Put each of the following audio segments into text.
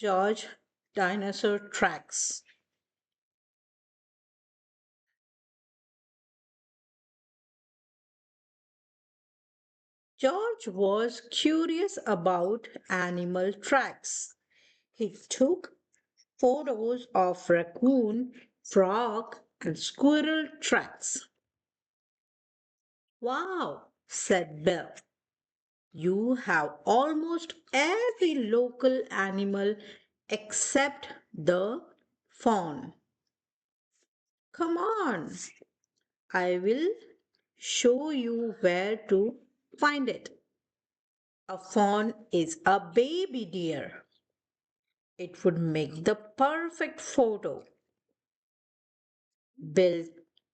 George Dinosaur Tracks. George was curious about animal tracks. He took photos of raccoon, frog, and squirrel tracks. Wow, said Bill. You have almost every local animal except the fawn. Come on, I will show you where to find it. A fawn is a baby deer. It would make the perfect photo. Bill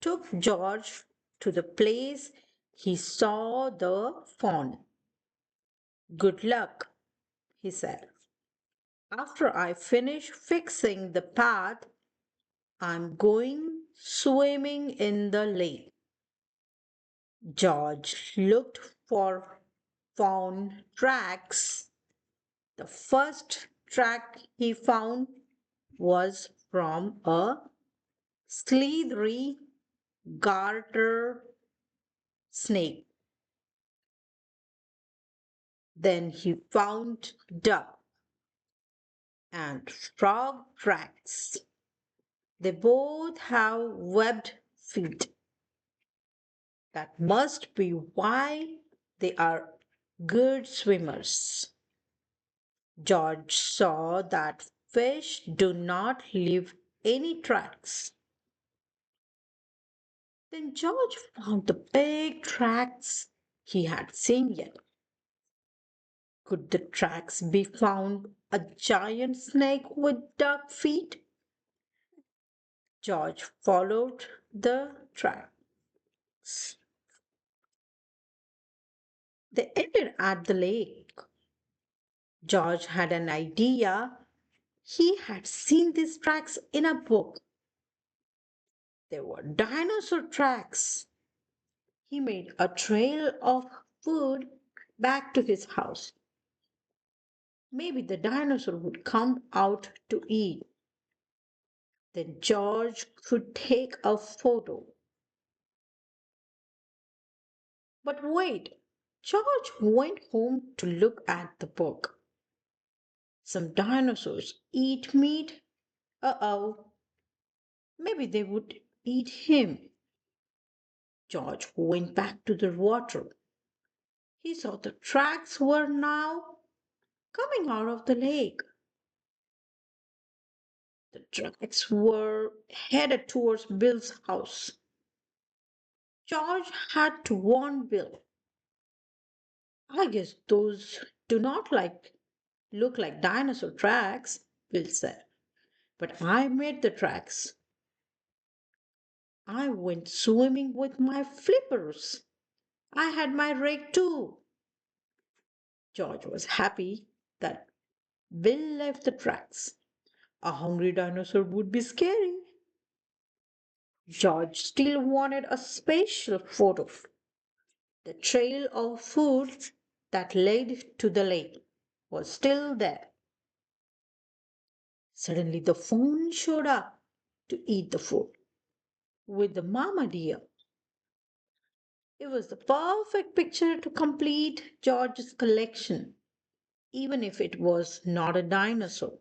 took George to the place he saw the fawn. Good luck, he said. After I finish fixing the path, I'm going swimming in the lake. George looked for fawn tracks. The first track he found was from a slithery garter snake. Then he found duck and frog tracks. They both have webbed feet. That must be why they are good swimmers. George saw that fish do not leave any tracks. Then George found the big tracks he had seen yet. Could the tracks be found a giant snake with duck feet? George followed the tracks. They ended at the lake. George had an idea. He had seen these tracks in a book. They were dinosaur tracks. He made a trail of food back to his house. Maybe the dinosaur would come out to eat. Then George could take a photo. But wait, George went home to look at the book. Some dinosaurs eat meat. Uh-oh, maybe they would eat him. George went back to the water. He saw the tracks were now coming out of the lake. The tracks were headed towards Bill's house. George had to warn Bill. I guess those do not look like dinosaur tracks, Bill said. But I made the tracks. I went swimming with my flippers. I had my rake too. George was happy that Bill left the tracks. A hungry dinosaur would be scary. George still wanted a special photo. The trail of food that led to the lake was still there. Suddenly, the fawn showed up to eat the food with the mama deer. It was the perfect picture to complete George's collection, even if it was not a dinosaur.